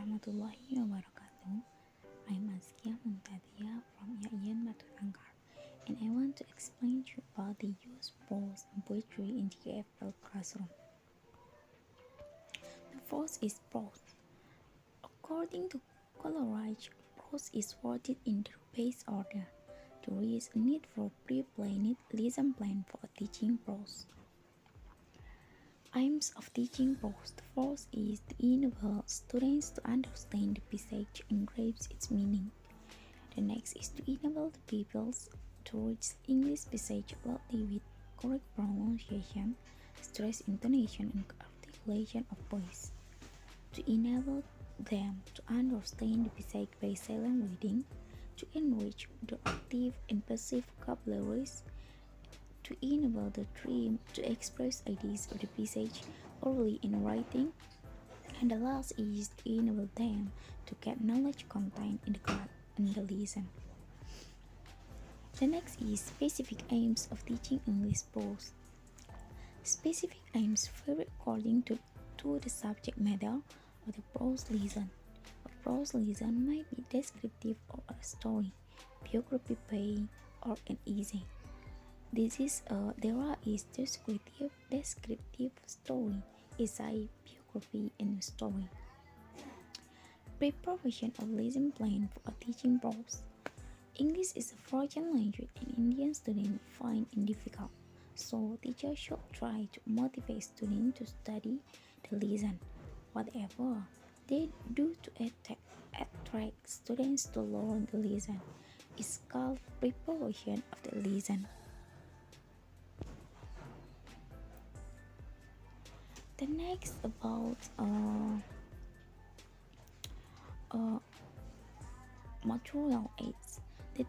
warahmatullahi wabarakatuh. I'm Askia Muntadia from Yayan Matulangkar, and I want to explain to you about the use of prose and poetry in the AFL classroom. The first is prose. According to Coleridge, prose is sorted into base order. There is a need for pre-planned lesson plan for teaching prose. Aims of teaching prose. The first is to enable students to understand the passage and grasp its meaning. The next is to enable the pupils to read English passage loudly with correct pronunciation, stress intonation, and articulation of voice. To enable them to understand the passage by silent reading, to enrich the active and passive vocabularies, to enable the dream to express ideas of the passage orally in writing, and the last is to enable them to get knowledge contained in the lesson. The next is specific aims of teaching English prose. Specific aims vary according to the subject matter of the prose lesson. A prose lesson might be descriptive of a story, biography play, or an essay. There is descriptive story, essay, biography, and story. Preparation of lesson plan for a teaching prose. English is a foreign language and Indian students find it difficult, so teachers should try to motivate students to study the lesson. Whatever they do to attract students to learn the lesson is called preparation of the lesson. The next about material aids. The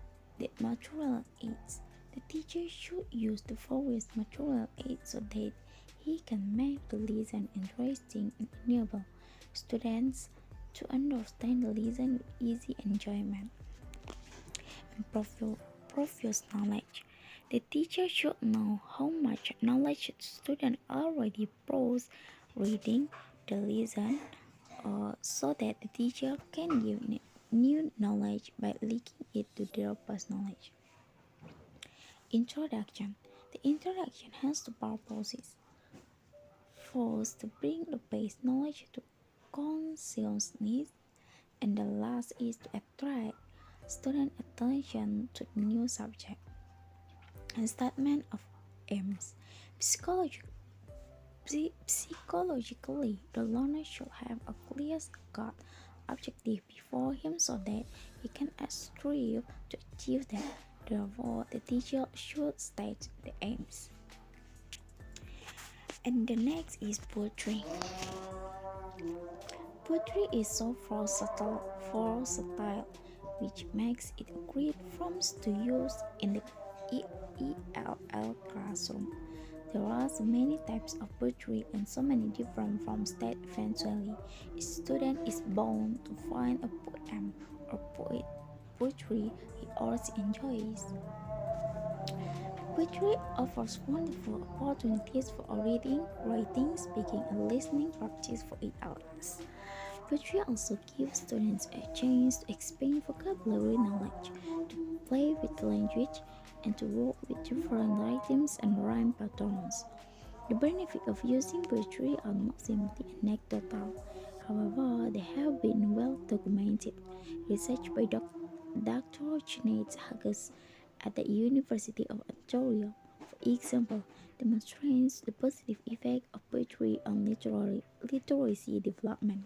material aids. The teacher should use the various material aids so that he can make the lesson interesting and enable students to understand the lesson with easy enjoyment and profuse knowledge. The teacher should know how much knowledge the student already possess reading the lesson so that the teacher can give new knowledge by linking it to their past knowledge. Introduction. The introduction has two purposes. First, to bring the base knowledge to consciousness, and the last is to attract student attention to the new subject. A statement of aims. Psychologically, the learner should have a clear-cut objective before him so that he can strive to achieve that. Therefore, the teacher should state the aims. And the next is poetry. Poetry is so versatile, which makes it a great form to use in the ELL classroom. There are so many types of poetry and so many different forms that eventually a student is bound to find a poem or poetry he or she enjoys. Poetry offers wonderful opportunities for reading, writing, speaking, and listening practice for 8 hours. Poetry also gives students a chance to expand vocabulary knowledge, to play with language, and to work with different rhythms and rhyme patterns. The benefits of using poetry are not simply anecdotal. However, they have been well documented. Research by Dr. Jeanette Haggis at the University of Ontario, for example, demonstrates the positive effect of poetry on literacy development.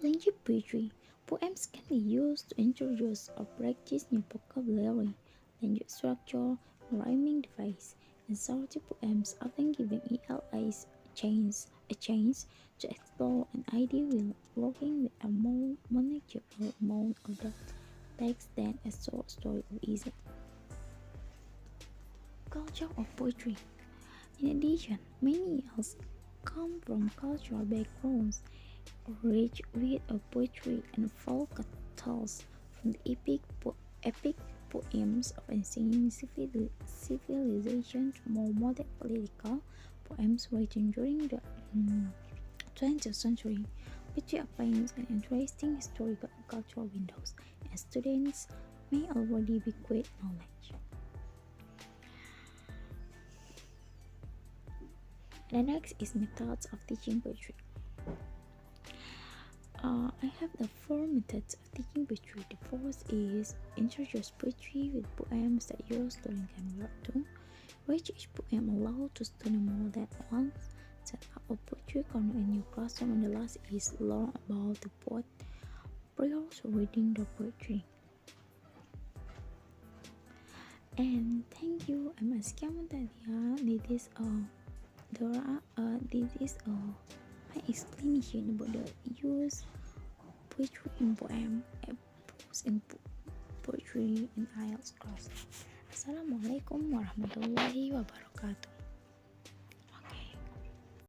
Language poetry. Poems can be used to introduce or practice new vocabulary, language structure, and rhyming device. And shorter poems often giving ELAs a chance to explore an idea while working with a more manageable amount of the text than a short story or essay. Culture of poetry. In addition, many else come from cultural backgrounds rich with poetry and folk tales, from the epic poems of ancient civilization to more modern political poems written during the 20th century. Poetry opens an interesting historical and cultural windows, and students may already be great knowledge. The next is methods of teaching poetry. I have the four methods of teaching poetry. The first is introduce poetry with poems that your student can work to. Read each poem aloud to students more than once. Set up a poetry corner in your classroom. And the last is learn about the poet prior to reading the poetry. And thank you. I'm Askia Montadia. This is my explanation about the use poetry in poem and prose in poetry in IELTS class. Assalamualaikum warahmatullahi wabarakatuh.